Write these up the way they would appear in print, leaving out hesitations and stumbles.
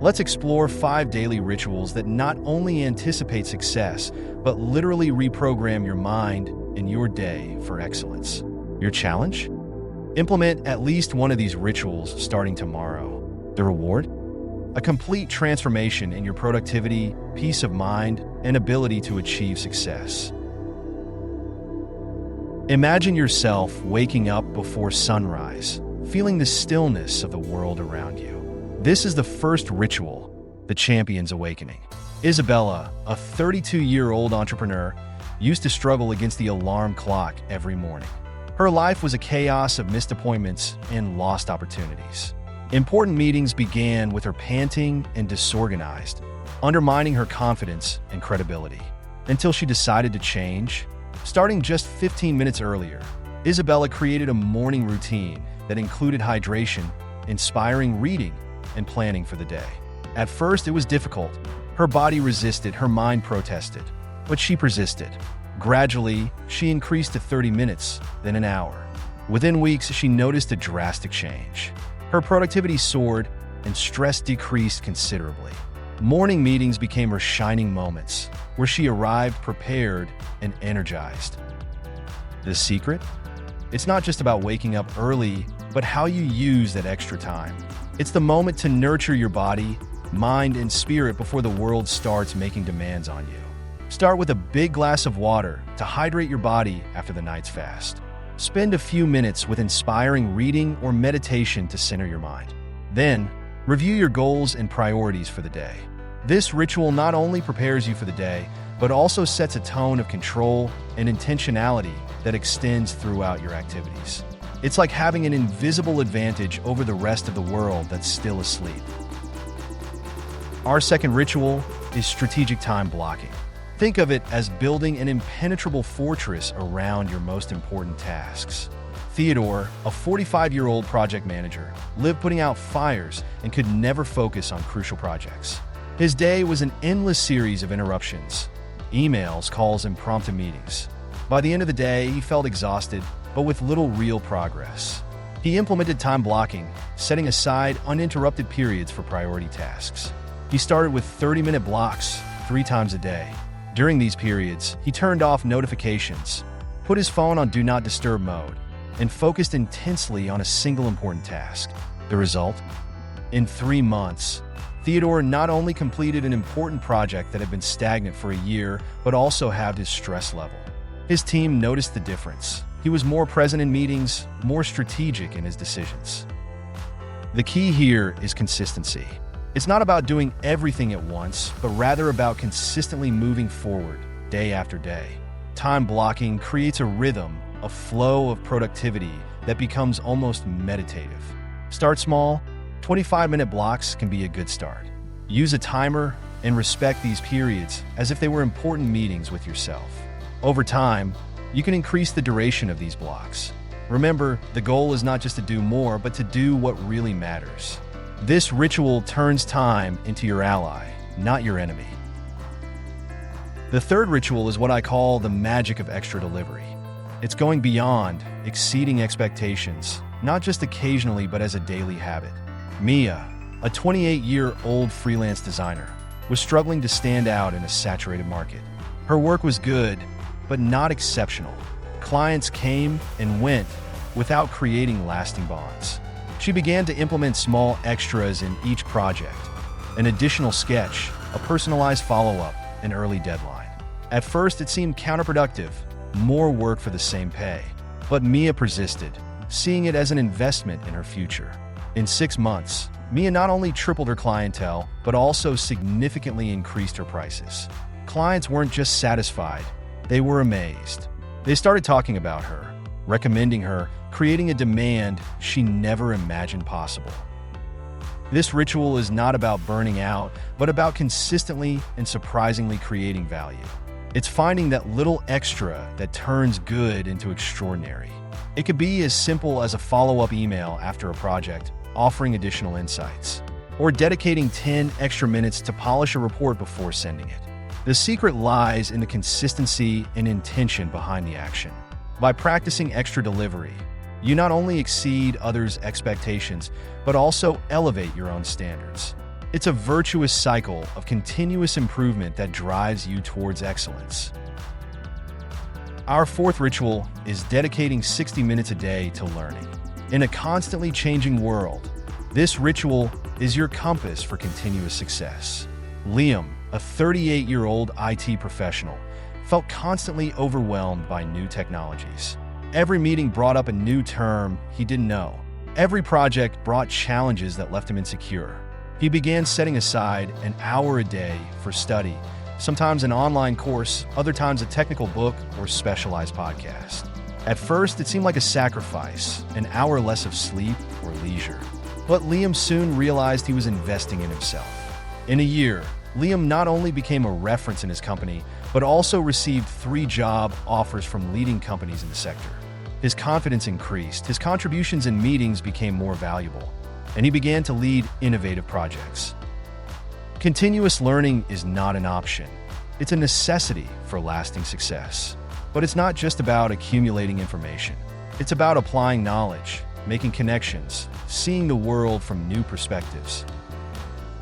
Let's explore 5 daily rituals that not only anticipate success, but literally reprogram your mind and your day for excellence. Your challenge? Implement at least one of these rituals starting tomorrow. The reward? A complete transformation in your productivity, peace of mind, and ability to achieve success. Imagine yourself waking up before sunrise, feeling the stillness of the world around you. This is the first ritual, the Champion's Awakening. Isabella, a 32-year-old entrepreneur, used to struggle against the alarm clock every morning. Her life was a chaos of missed appointments and lost opportunities. Important meetings began with her panting and disorganized, undermining her confidence and credibility. Until she decided to change. Starting just 15 minutes earlier, Isabella created a morning routine that included hydration, inspiring reading, and planning for the day. At first, it was difficult. Her body resisted, her mind protested, but she persisted. Gradually, she increased to 30 minutes, then an hour. Within weeks, she noticed a drastic change. Her productivity soared, and stress decreased considerably. Morning meetings became her shining moments, where she arrived prepared and energized. The secret? It's not just about waking up early, but how you use that extra time. It's the moment to nurture your body, mind, and spirit before the world starts making demands on you. Start with a big glass of water to hydrate your body after the night's fast. Spend a few minutes with inspiring reading or meditation to center your mind. Then, review your goals and priorities for the day. This ritual not only prepares you for the day, but also sets a tone of control and intentionality that extends throughout your activities. It's like having an invisible advantage over the rest of the world that's still asleep. Our second ritual is strategic time blocking. Think of it as building an impenetrable fortress around your most important tasks. Theodore, a 45-year-old project manager, lived putting out fires and could never focus on crucial projects. His day was an endless series of interruptions, emails, calls, and impromptu meetings. By the end of the day, he felt exhausted, but with little real progress. He implemented time blocking, setting aside uninterrupted periods for priority tasks. He started with 30-minute blocks 3 times a day. During these periods, he turned off notifications, put his phone on Do Not Disturb mode, and focused intensely on a single important task. The result? In 3 months, Theodore not only completed an important project that had been stagnant for a year, but also halved his stress level. His team noticed the difference. He was more present in meetings, more strategic in his decisions. The key here is consistency. It's not about doing everything at once, but rather about consistently moving forward day after day. Time blocking creates a rhythm, a flow of productivity that becomes almost meditative. Start small. 25-minute blocks can be a good start. Use a timer and respect these periods as if they were important meetings with yourself. Over time, you can increase the duration of these blocks. Remember, the goal is not just to do more, but to do what really matters. This ritual turns time into your ally, not your enemy. The third ritual is what I call the magic of extra delivery. It's going beyond, exceeding expectations, not just occasionally, but as a daily habit. Mia, a 28-year-old freelance designer, was struggling to stand out in a saturated market. Her work was good, but not exceptional. Clients came and went without creating lasting bonds. She began to implement small extras in each project, an additional sketch, a personalized follow-up, an early deadline. At first, it seemed counterproductive, more work for the same pay. But Mia persisted, seeing it as an investment in her future. In 6 months, Mia not only tripled her clientele, but also significantly increased her prices. Clients weren't just satisfied, they were amazed. They started talking about her, recommending her, creating a demand she never imagined possible. This ritual is not about burning out, but about consistently and surprisingly creating value. It's finding that little extra that turns good into extraordinary. It could be as simple as a follow-up email after a project, offering additional insights, or dedicating 10 extra minutes to polish a report before sending it. The secret lies in the consistency and intention behind the action. By practicing extra delivery, you not only exceed others' expectations, but also elevate your own standards. It's a virtuous cycle of continuous improvement that drives you towards excellence. Our fourth ritual is dedicating 60 minutes a day to learning. In a constantly changing world, this ritual is your compass for continuous success. Liam, a 38-year-old IT professional, felt constantly overwhelmed by new technologies. Every meeting brought up a new term he didn't know. Every project brought challenges that left him insecure. He began setting aside an hour a day for study, sometimes an online course, other times a technical book or specialized podcast. At first, it seemed like a sacrifice, an hour less of sleep or leisure. But Liam soon realized he was investing in himself. In a year, Liam not only became a reference in his company, but also received 3 job offers from leading companies in the sector. His confidence increased, his contributions in meetings became more valuable, and he began to lead innovative projects. Continuous learning is not an option. It's a necessity for lasting success. But it's not just about accumulating information. It's about applying knowledge, making connections, seeing the world from new perspectives.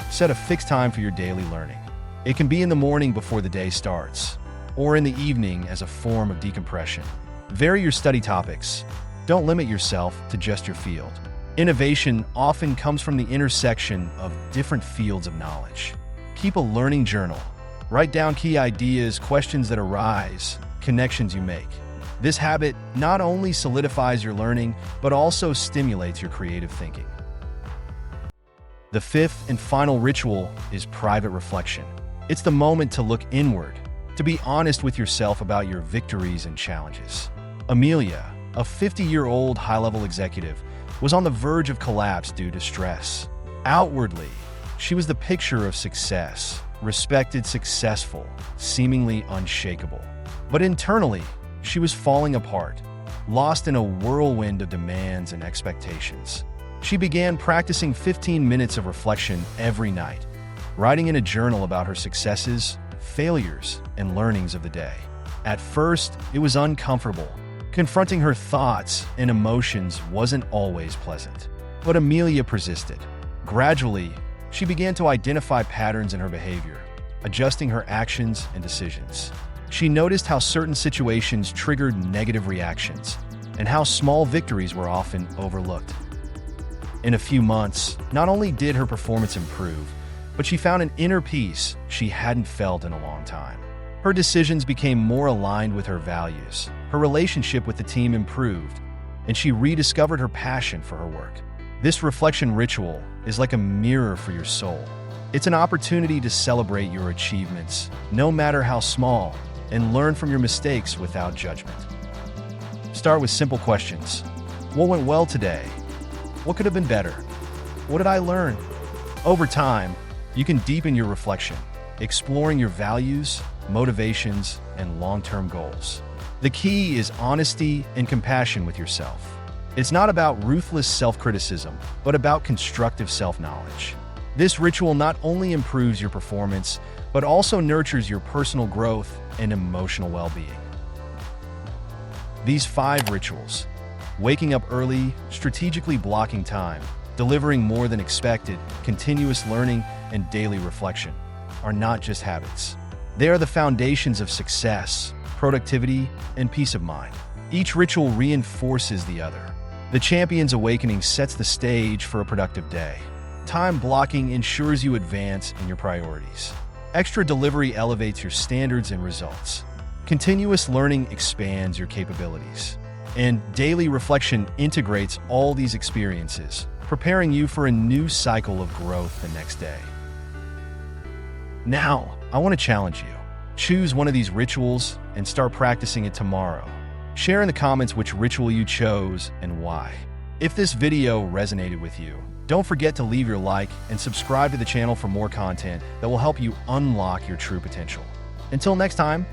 Set a fixed time for your daily learning. It can be in the morning before the day starts, or in the evening as a form of decompression. Vary your study topics. Don't limit yourself to just your field. Innovation often comes from the intersection of different fields of knowledge. Keep a learning journal. Write down key ideas, questions that arise, connections you make. This habit not only solidifies your learning, but also stimulates your creative thinking. The fifth and final ritual is private reflection. It's the moment to look inward, to be honest with yourself about your victories and challenges. Amelia, a 50-year-old high-level executive, was on the verge of collapse due to stress. Outwardly, she was the picture of success, respected, successful, seemingly unshakable. But internally, she was falling apart, lost in a whirlwind of demands and expectations. She began practicing 15 minutes of reflection every night, writing in a journal about her successes, failures, and learnings of the day. At first, it was uncomfortable. Confronting her thoughts and emotions wasn't always pleasant. But Amelia persisted. Gradually, she began to identify patterns in her behavior, adjusting her actions and decisions. She noticed how certain situations triggered negative reactions, and how small victories were often overlooked. In a few months, not only did her performance improve, but she found an inner peace she hadn't felt in a long time. Her decisions became more aligned with her values, her relationship with the team improved, and she rediscovered her passion for her work. This reflection ritual is like a mirror for your soul. It's an opportunity to celebrate your achievements, no matter how small, and learn from your mistakes without judgment. Start with simple questions. What went well today? What could have been better? What did I learn? Over time, you can deepen your reflection, exploring your values, motivations, and long-term goals. The key is honesty and compassion with yourself. It's not about ruthless self-criticism, but about constructive self-knowledge. This ritual not only improves your performance, but also nurtures your personal growth and emotional well-being. These 5 rituals, waking up early, strategically blocking time, delivering more than expected, continuous learning, and daily reflection, are not just habits. They are the foundations of success, productivity, and peace of mind. Each ritual reinforces the other. The Champion's Awakening sets the stage for a productive day. Time blocking ensures you advance in your priorities. Extra delivery elevates your standards and results. Continuous learning expands your capabilities. And daily reflection integrates all these experiences, preparing you for a new cycle of growth the next day. Now, I want to challenge you. Choose one of these rituals and start practicing it tomorrow. Share in the comments which ritual you chose and why. If this video resonated with you, don't forget to leave your like and subscribe to the channel for more content that will help you unlock your true potential. Until next time,